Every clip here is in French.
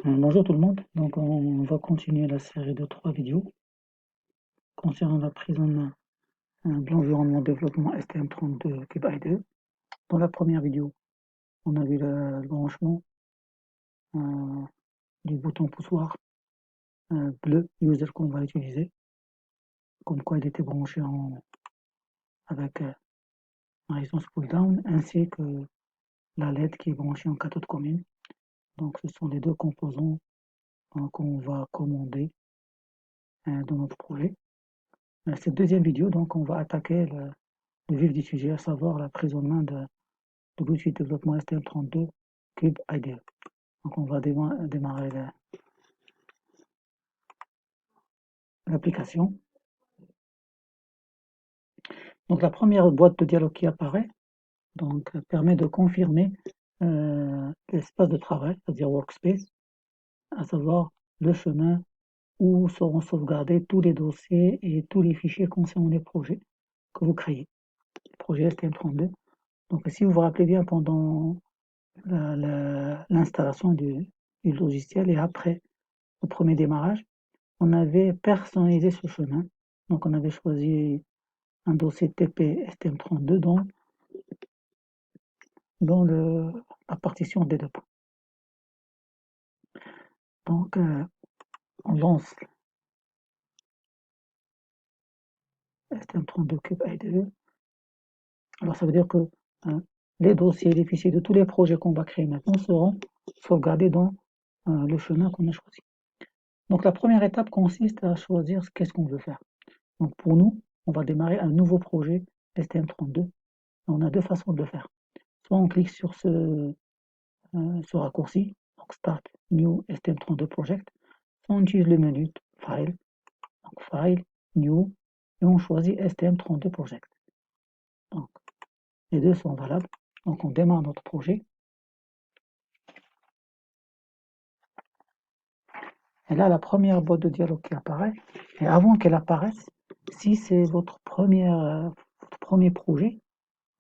Bonjour tout le monde, donc on va continuer la série de 3 vidéos concernant la prise en main de l'environnement développement STM32 Cube IDE. Dans la première vidéo, on a vu le branchement euh, du bouton poussoir bleu user qu'on va utiliser, comme quoi il était branché avec un résistance pull down, ainsi que la LED qui est branchée en cathode commune. Donc ce sont les deux composants qu'on va commander dans notre projet. Cette deuxième vidéo, donc on va attaquer le vif du sujet, à savoir la prise en main de l'outil de développement STM32 Cube IDE. Donc on va démarrer l'application. Donc la première boîte de dialogue qui apparaît donc, permet de confirmer l'espace de travail, c'est-à-dire workspace, à savoir le chemin où seront sauvegardés tous les dossiers et tous les fichiers concernant les projets que vous créez, les projets STM32. Donc si vous vous rappelez bien, pendant l'installation du logiciel et après le premier démarrage, on avait personnalisé ce chemin. Donc on avait choisi un dossier TP STM32 dans la partition des deux points. Donc on lance STM32 Cube IDE. Alors ça veut dire que les dossiers, les fichiers de tous les projets qu'on va créer maintenant seront sauvegardés dans le chemin qu'on a choisi. Donc la première étape consiste à choisir qu'est-ce qu'on veut faire. Donc pour nous, on va démarrer un nouveau projet STM32. On a deux façons de le faire. Soit on clique sur ce raccourci, donc Start New STM32 Project, soit on utilise le menu File, donc File, New, et on choisit STM32 Project. Donc les deux sont valables. Donc on démarre notre projet. Et là, la première boîte de dialogue qui apparaît, et avant qu'elle apparaisse, si c'est votre premier projet,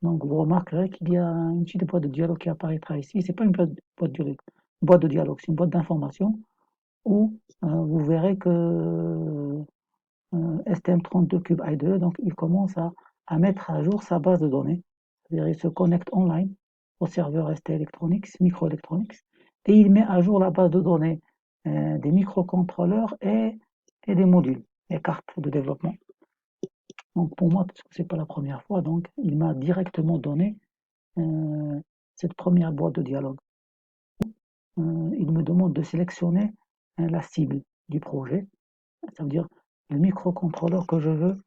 donc vous remarquerez qu'il y a une petite boîte de dialogue qui apparaîtra ici. C'est pas une boîte de dialogue, c'est une boîte d'information où vous verrez que STM32 Cube IDE, donc il commence à mettre à jour sa base de données. C'est-à-dire il se connecte online au serveur ST Electronics, Microelectronics, et il met à jour la base de données des microcontrôleurs et des modules, les cartes de développement. Donc pour moi, parce que c'est pas la première fois, donc il m'a directement donné cette première boîte de dialogue. Il me demande de sélectionner la cible du projet, ça veut dire le microcontrôleur que je veux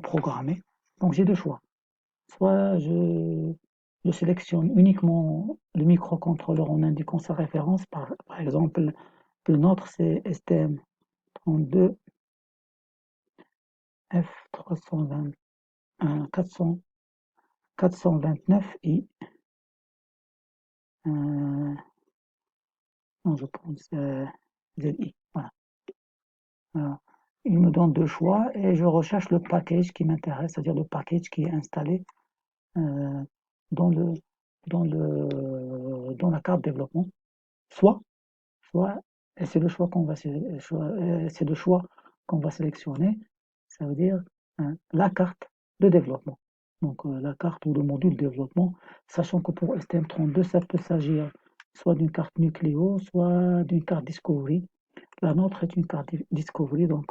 programmer. Donc j'ai deux choix. Soit je sélectionne uniquement le microcontrôleur en indiquant sa référence. Par exemple, le nôtre c'est STM32F321 429i. Non, je pense ZI. Voilà. Il me donne deux choix et je recherche le package qui m'intéresse, c'est-à-dire le package qui est installé dans le dans la carte développement. Soit, et c'est le choix qu'on va c'est le choix qu'on va sélectionner, ça veut dire la carte de développement. Donc la carte ou le module développement, sachant que pour STM32, ça peut s'agir soit d'une carte Nucleo, soit d'une carte Discovery. La nôtre est une carte Discovery, donc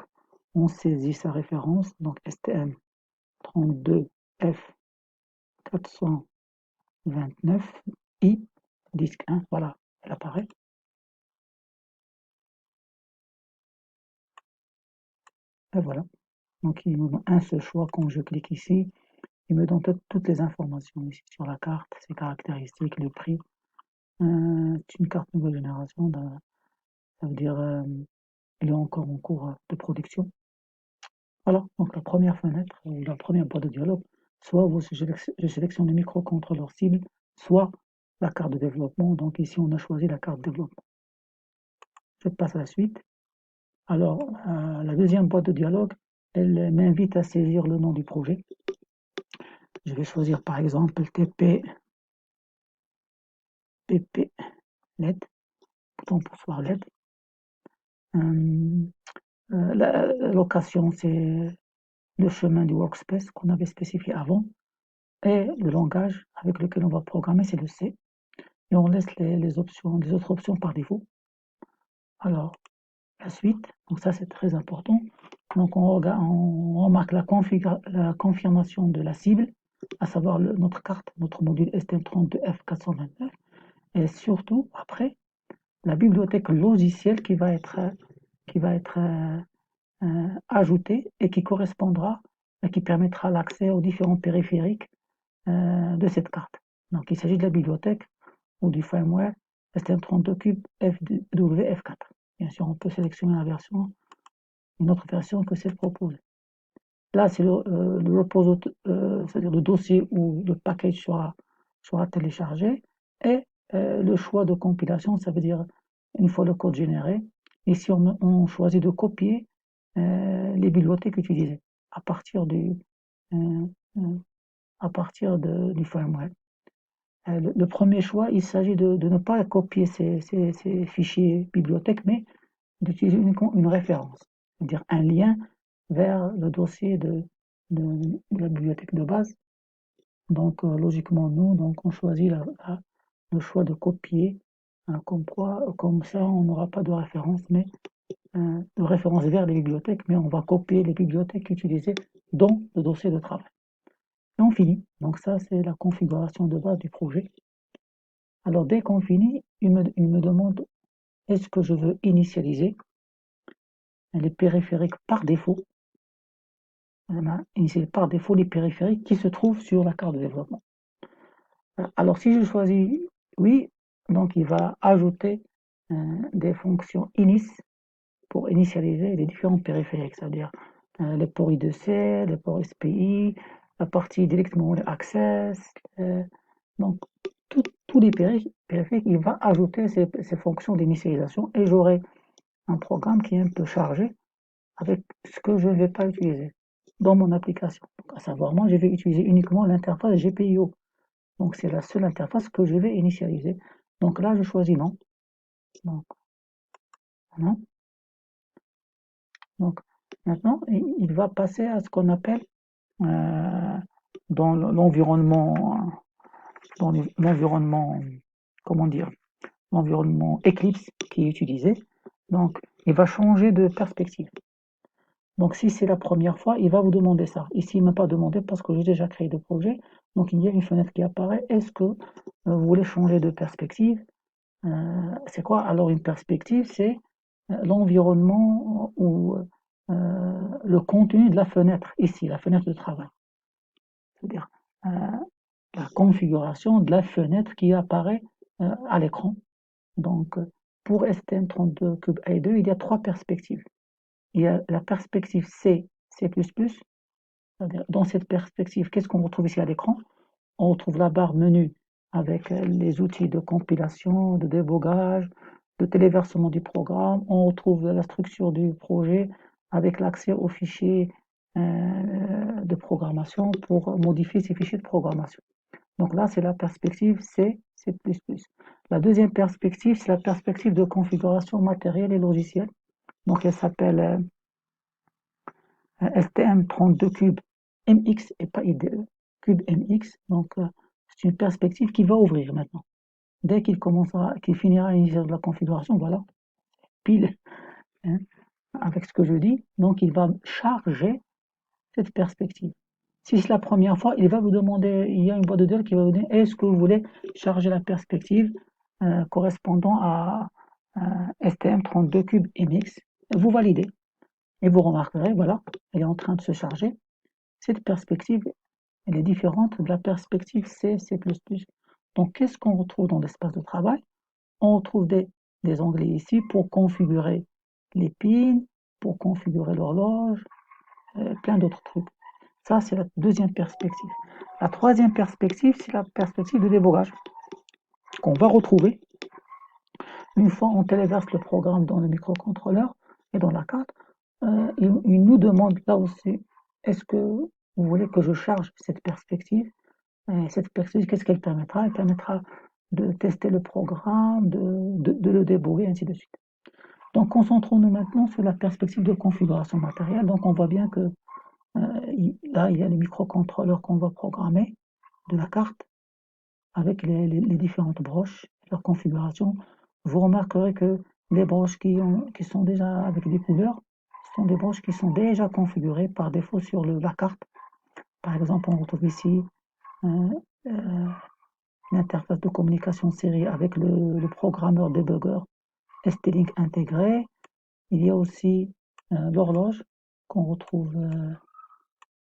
on saisit sa référence, donc STM32F429i, disque 1, voilà, elle apparaît. Et voilà, donc il me donne un seul choix. Quand je clique ici, il me donne toutes les informations ici sur la carte, ses caractéristiques, le prix. C'est une carte nouvelle génération, ça veut dire elle est encore en cours de production. Voilà, donc la première fenêtre, ou la première boîte de dialogue, soit je sélectionne le microcontrôleur cible, soit la carte de développement. Donc ici, on a choisi la carte de développement. Je passe à la suite. Alors, la deuxième boîte de dialogue, elle m'invite à saisir le nom du projet. Je vais choisir par exemple TP PP LED, bouton poussoir LED. La location, c'est le chemin du workspace qu'on avait spécifié avant. Et le langage avec lequel on va programmer, c'est le C. Et on laisse les autres options par défaut. Alors, la suite, donc ça c'est très important. Donc on remarque la confirmation de la cible, à savoir notre carte, notre module STM32F429. Et surtout, après, la bibliothèque logicielle qui va être ajoutée et qui correspondra et qui permettra l'accès aux différents périphériques de cette carte. Donc il s'agit de la bibliothèque ou du firmware STM32Cube WF4. Bien sûr, on peut sélectionner une autre version que celle proposée. Là, c'est le repository, c'est-à-dire le dossier où le package sera téléchargé, et le choix de compilation, ça veut dire une fois le code généré, ici on choisit de copier les bibliothèques utilisées à partir du firmware. Le premier choix, il s'agit de ne pas copier ces fichiers bibliothèques, mais d'utiliser uniquement une référence, c'est-à-dire un lien vers le dossier de la bibliothèque de base. Donc, logiquement, donc, on choisit le choix de copier, comme ça, on n'aura pas de référence, vers les bibliothèques, mais on va copier les bibliothèques utilisées dans le dossier de travail. Et on finit. Donc ça, c'est la configuration de base du projet. Alors, dès qu'on finit, il me demande est-ce que je veux initialiser les périphériques par défaut. On a initialisé par défaut les périphériques qui se trouvent sur la carte de développement. Alors, si je choisis oui, donc il va ajouter des fonctions init pour initialiser les différents périphériques, c'est-à-dire les ports I2C, les ports SPI, la partie Direct Memory Access. Donc, tous les périphériques, il va ajouter ces fonctions d'initialisation, et j'aurai un programme qui est un peu chargé avec ce que je ne vais pas utiliser dans mon application. Donc, à savoir, moi, je vais utiliser uniquement l'interface GPIO. Donc, c'est la seule interface que je vais initialiser. Donc là, je choisis non. Donc, non. Donc, maintenant, il va passer à ce qu'on appelle dans l'environnement, comment dire, l'environnement Eclipse qui est utilisé. Donc, il va changer de perspective. Donc, si c'est la première fois, il va vous demander ça. Ici, il ne m'a pas demandé parce que j'ai déjà créé le projet. Donc, il y a une fenêtre qui apparaît. Est-ce que vous voulez changer de perspective? C'est quoi alors une perspective? C'est l'environnement ou le contenu de la fenêtre, ici, la fenêtre de travail. C'est-à-dire la configuration de la fenêtre qui apparaît à l'écran. Donc, pour STM32 Cube A2, il y a trois perspectives. Il y a la perspective C, C++. Dans cette perspective, qu'est-ce qu'on retrouve ici à l'écran? On retrouve la barre menu avec les outils de compilation, de débogage, de téléversement du programme. On retrouve la structure du projet avec l'accès aux fichiers de programmation pour modifier ces fichiers de programmation. Donc là, c'est la perspective C, C++. La deuxième perspective, c'est la perspective de configuration matérielle et logicielle. Donc elle s'appelle STM32 Cube MX et pas IDE, Cube MX. Donc c'est une perspective qui va ouvrir maintenant. Dès qu'il finira à initialiser de la configuration, voilà, pile hein, avec ce que je dis, donc il va charger cette perspective. Si c'est la première fois, il va vous demander, il y a une boîte de dialogue qui va vous dire est-ce que vous voulez charger la perspective correspondant à STM32 Cube MX. Vous validez et vous remarquerez, voilà, elle est en train de se charger. Cette perspective, elle est différente de la perspective C, C++. Donc, qu'est-ce qu'on retrouve dans l'espace de travail? On retrouve des onglets ici pour configurer les pins, pour configurer l'horloge, plein d'autres trucs. Ça, c'est la deuxième perspective. La troisième perspective, c'est la perspective de débogage qu'on va retrouver une fois on téléverse le programme dans le microcontrôleur et dans la carte. Il nous demande là aussi, est-ce que vous voulez que je charge cette perspective? Cette perspective, qu'est-ce qu'elle permettra? Elle permettra de tester le programme, de le déboguer, ainsi de suite. Donc, concentrons-nous maintenant sur la perspective de configuration matérielle. Donc, on voit bien que là, il y a le microcontrôleur qu'on va programmer de la carte avec les différentes broches, leur configuration. Vous remarquerez que les broches qui sont déjà avec des couleurs sont des broches qui sont déjà configurées par défaut sur la carte. Par exemple, on retrouve ici l'interface de communication série avec le programmeur debugger ST-Link intégré. Il y a aussi l'horloge qu'on retrouve,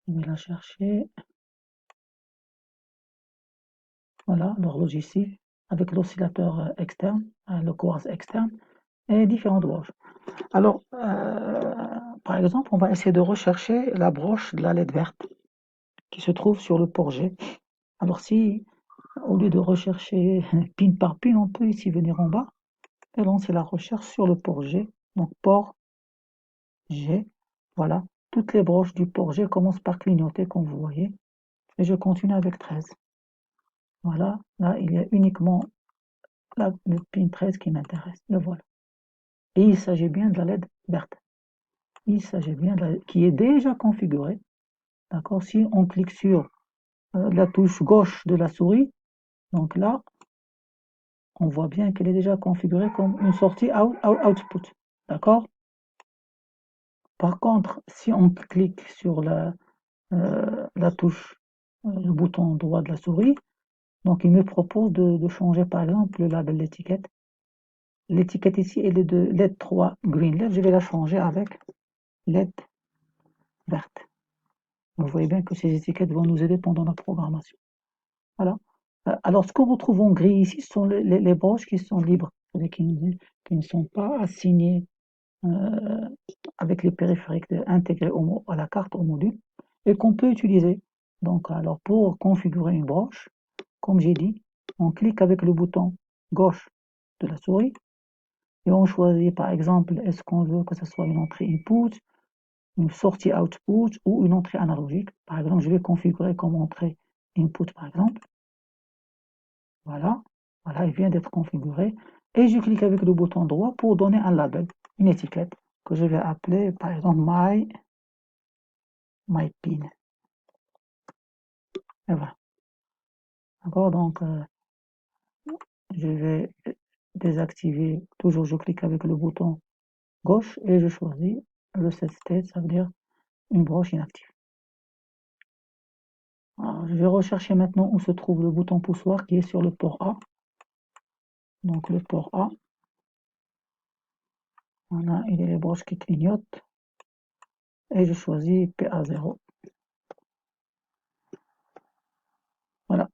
je vais la chercher, voilà, l'horloge ici, avec l'oscillateur externe, le quartz externe, et différentes broches. Alors, par exemple, on va essayer de rechercher la broche de la LED verte qui se trouve sur le port G. Alors si, au lieu de rechercher pin par pin, on peut ici venir en bas et lancer la recherche sur le port G. Donc port G, voilà. Toutes les broches du port G commencent par clignoter, comme vous voyez. Et je continue avec 13. Voilà, là il y a uniquement le pin 13 qui m'intéresse. Le voilà. Et il s'agit bien de la LED verte. Il s'agit bien qui est déjà configurée. D'accord. Si on clique sur la touche gauche de la souris, donc là, on voit bien qu'elle est déjà configurée comme une sortie output. D'accord. Par contre, si on clique sur la touche, le bouton droit de la souris, donc il me propose de changer par exemple le label d'étiquette. L'étiquette ici, elle est de LED 3 Green LED. Je vais la changer avec LED verte. Vous voyez bien que ces étiquettes vont nous aider pendant la programmation. Voilà. Alors, ce qu'on retrouve en gris ici, ce sont les broches qui sont libres, qui ne sont pas assignées avec les périphériques intégrés à la carte, au module, et qu'on peut utiliser. Donc, alors, pour configurer une broche, comme j'ai dit, on clique avec le bouton gauche de la souris, et on choisit par exemple, est-ce qu'on veut que ce soit une entrée input, une sortie output ou une entrée analogique. Par exemple, je vais configurer comme entrée input par exemple. Voilà, voilà, il vient d'être configuré. Et je clique avec le bouton droit pour donner un label, une étiquette que je vais appeler par exemple my pin. Et voilà. D'accord, donc je vais désactiver, toujours je clique avec le bouton gauche et je choisis le set state, ça veut dire une broche inactive. Alors, je vais rechercher maintenant où se trouve le bouton poussoir qui est sur le port A. Donc le port A, voilà, il y a les broches qui clignotent et je choisis PA0. Voilà,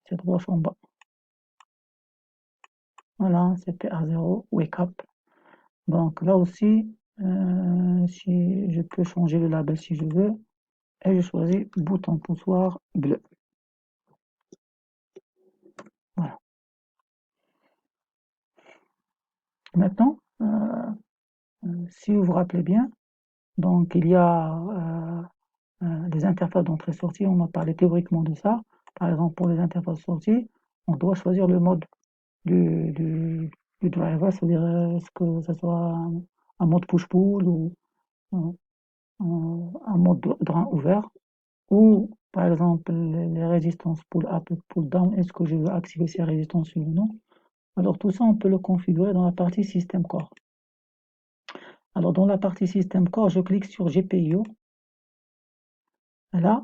cette broche en bas. Voilà, c'est PA0, wake up. Donc là aussi, si je peux changer le label si je veux, et je choisis bouton poussoir bleu. Voilà. Maintenant, si vous vous rappelez bien, donc il y a les interfaces d'entrée-sortie, on a parlé théoriquement de ça. Par exemple, pour les interfaces sortie, on doit choisir le mode du driver, c'est-à-dire est-ce que ce soit un mode push-pull ou un mode drain ouvert, ou par exemple les résistances pull-up et pull-down, est-ce que je veux activer ces résistances ou non. Alors tout ça, on peut le configurer dans la partie System Core. Alors dans la partie System Core, je clique sur GPIO. Et là,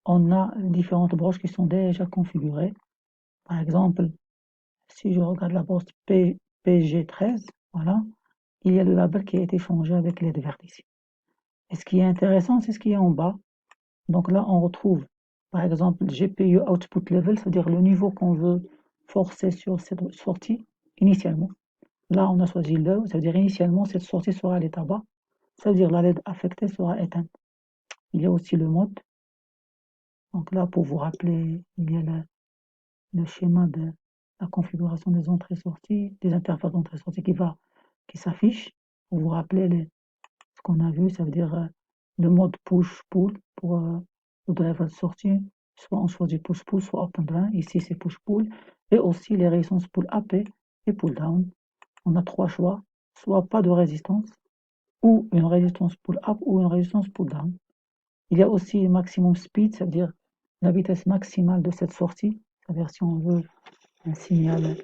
on a différentes broches qui sont déjà configurées. Par exemple, si je regarde la broche PG13, voilà, il y a le label qui a été changé avec LED verte ici. Et ce qui est intéressant, c'est ce qui est en bas. Donc là, on retrouve, par exemple, GPU Output Level, c'est-à-dire le niveau qu'on veut forcer sur cette sortie initialement. Là, on a choisi low, ça veut dire initialement, cette sortie sera à l'état bas. Ça veut dire la LED affectée sera éteinte. Il y a aussi le mode. Donc là, pour vous rappeler, il y a le schéma de la configuration des entrées-sorties, des interfaces d'entrée-sortie qui s'affiche. Pour vous rappeler ce qu'on a vu, ça veut dire le mode push-pull pour le driver de sortie. Soit on choisit push-pull, soit open drain. Ici, c'est push-pull. Et aussi les résistances pull-up et et pull down. On a trois choix, soit pas de résistance, ou une résistance pull up ou une résistance pull down. Il y a aussi le maximum speed, c'est-à-dire la vitesse maximale de cette sortie, c'est-à-dire si on veut un signal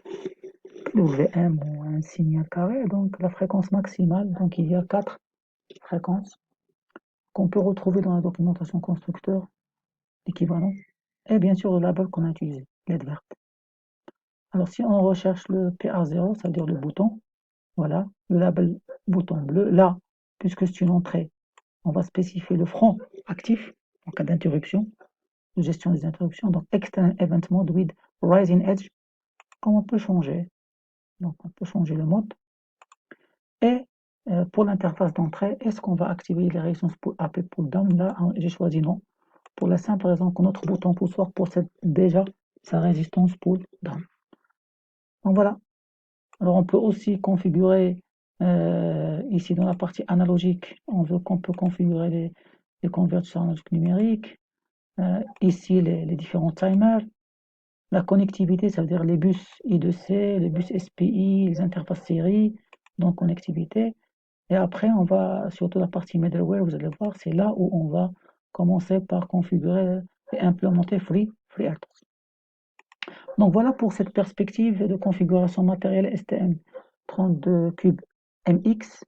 WM ou un signal carré, donc la fréquence maximale, donc il y a 4 fréquences qu'on peut retrouver dans la documentation constructeur, l'équivalent, et bien sûr le label qu'on a utilisé, LED verte. Alors si on recherche le PA0, c'est-à-dire le bouton, voilà, le label bouton bleu, là, puisque c'est une entrée, on va spécifier le front actif en cas d'interruption, de gestion des interruptions, donc External Event Mode with Rising Edge, comme on peut changer. Donc on peut changer le mode. Et pour l'interface d'entrée, est-ce qu'on va activer les résistances pull up et pull down? Là, j'ai choisi non, pour la simple raison que notre bouton poussoir possède déjà sa résistance pull down. Donc voilà. Alors on peut aussi configurer ici dans la partie analogique, qu'on peut configurer les convertisseurs analogiques numériques. Ici les différents timers. La connectivité, ça veut dire les bus I2C, les bus SPI, les interfaces série, donc connectivité. Et après, on va, surtout la partie middleware, vous allez voir, c'est là où on va commencer par configurer et implémenter FreeRTOS. Donc voilà pour cette perspective de configuration matérielle STM32 cube MX.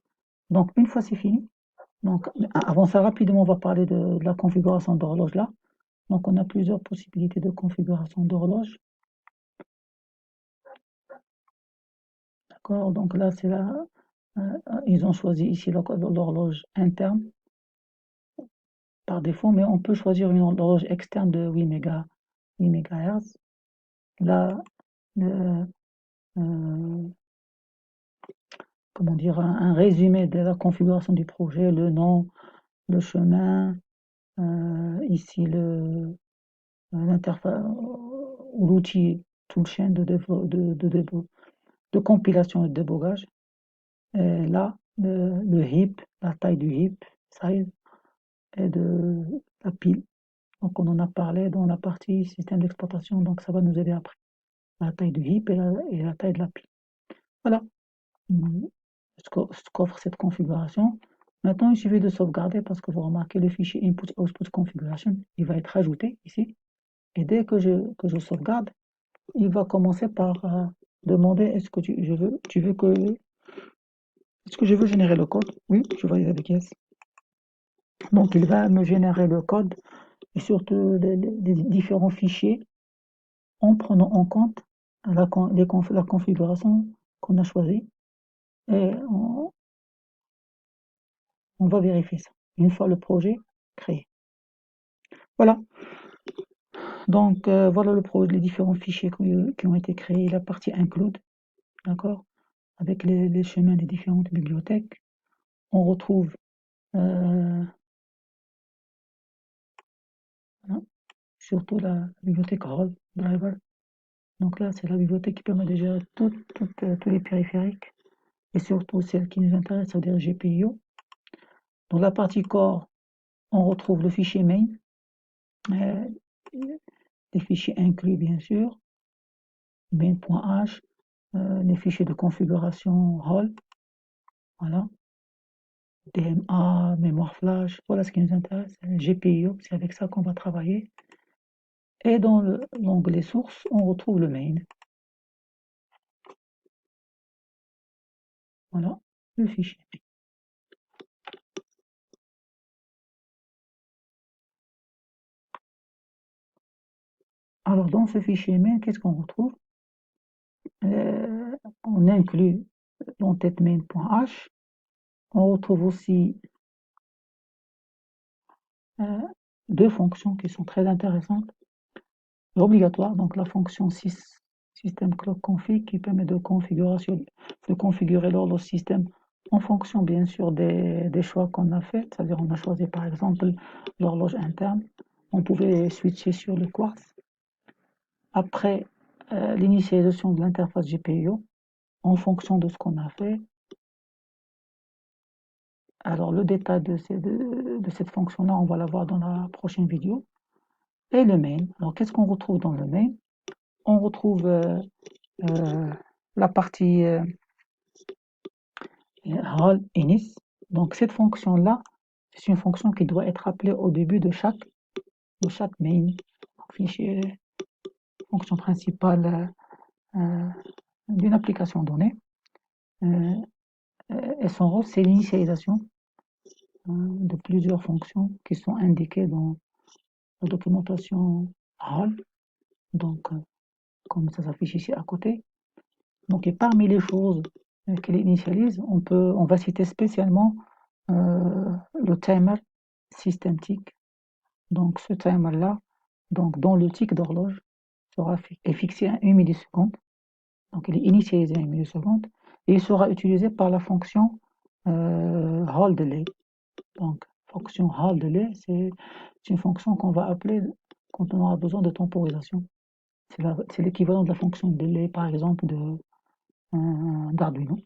Donc une fois c'est fini, donc avant ça rapidement on va parler de la configuration d'horloge là. Donc on a plusieurs possibilités de configuration d'horloge. D'accord, donc là c'est là, ils ont choisi ici l'horloge interne par défaut, mais on peut choisir une horloge externe de 8 MHz. Là, comment dire, un résumé de la configuration du projet, le nom, le chemin, ici l'interface ou l'outil toolchain de compilation et de débogage. Et là, le heap, la taille du heap, size, et de la pile. Donc on en a parlé dans la partie système d'exploitation, donc ça va nous aider après. La taille du heap et la taille de la pile. Voilà ce qu'offre cette configuration. Maintenant, il suffit de sauvegarder parce que vous remarquez le fichier input-output configuration, il va être ajouté ici. Et dès que je sauvegarde, il va commencer par demander est-ce que est-ce que je veux générer le code? Oui, je valide avec yes. Donc il va me générer le code et surtout les différents fichiers en prenant en compte la configuration qu'on a choisie. Et on va vérifier ça une fois le projet créé. Voilà. Donc voilà les différents fichiers qui ont été créés, la partie include, d'accord, avec les chemins des différentes bibliothèques. On retrouve surtout la bibliothèque Roll Driver. Donc là, c'est la bibliothèque qui permet de gérer tous les périphériques et surtout celle qui nous intéresse, c'est-à-dire GPIO. Dans la partie core, on retrouve le fichier main, les fichiers inclus bien sûr, main.h, les fichiers de configuration Roll, voilà, DMA, mémoire flash, voilà ce qui nous intéresse, GPIO, c'est avec ça qu'on va travailler. Et dans l'onglet sources, on retrouve le main. Voilà, le fichier. Alors dans ce fichier main, qu'est-ce qu'on retrouve? On inclut l'entête main.h. On retrouve aussi deux fonctions qui sont très intéressantes et obligatoires. Donc la fonction système clock config qui permet de configurer l'horloge système en fonction bien sûr des choix qu'on a fait. C'est-à-dire on a choisi par exemple l'horloge interne. On pouvait switcher sur le quartz. Après l'initialisation de l'interface GPIO, en fonction de ce qu'on a fait. Alors le détail de cette fonction-là, on va la voir dans la prochaine vidéo. Et le main. Alors qu'est-ce qu'on retrouve dans le main? On retrouve la partie role init. Donc cette fonction-là, c'est une fonction qui doit être appelée au début de chaque main. Donc, fichier, fonction principale d'une application donnée. Et son rôle, c'est l'initialisation de plusieurs fonctions qui sont indiquées dans la documentation role. Donc, comme ça s'affiche ici à côté. Donc, et parmi les choses qu'elle initialise, on va citer spécialement le timer system tick. Donc, ce timer-là, donc dans le tick d'horloge, est fixé à 1 milliseconde. Donc, il est initialisé à 1 milliseconde et il sera utilisé par la fonction hold delay. Donc, fonction hold delay, c'est une fonction qu'on va appeler quand on aura besoin de temporisation. C'est l'équivalent de la fonction delay, par exemple, d'Arduino.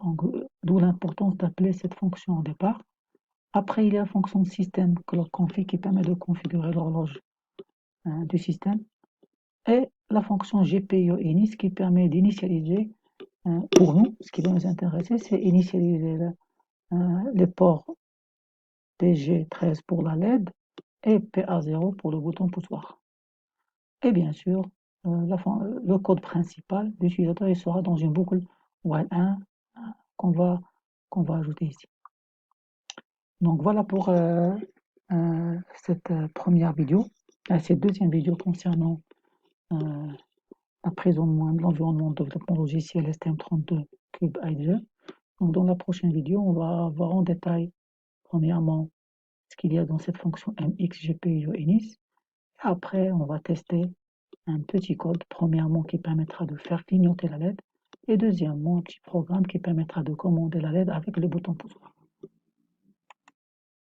Donc, d'où l'importance d'appeler cette fonction au départ. Après, il y a la fonction système clock config qui permet de configurer l'horloge du système. Et la fonction GPIO init qui permet d'initialiser, pour nous, ce qui va nous intéresser, c'est initialiser les ports DG13 pour la LED et PA0 pour le bouton poussoir. Et bien sûr, le code principal d'utilisateur il sera dans une boucle while 1 qu'on va ajouter ici. Donc voilà pour cette première vidéo, cette deuxième vidéo concernant l'emprisonnement de l'environnement de développement logiciel STM32 Cube IDE. Donc dans la prochaine vidéo, on va voir en détail, premièrement, ce qu'il y a dans cette fonction mxGPIO-init. Après, on va tester un petit code, premièrement, qui permettra de faire clignoter la LED, et deuxièmement, un petit programme qui permettra de commander la LED avec le bouton poussoir.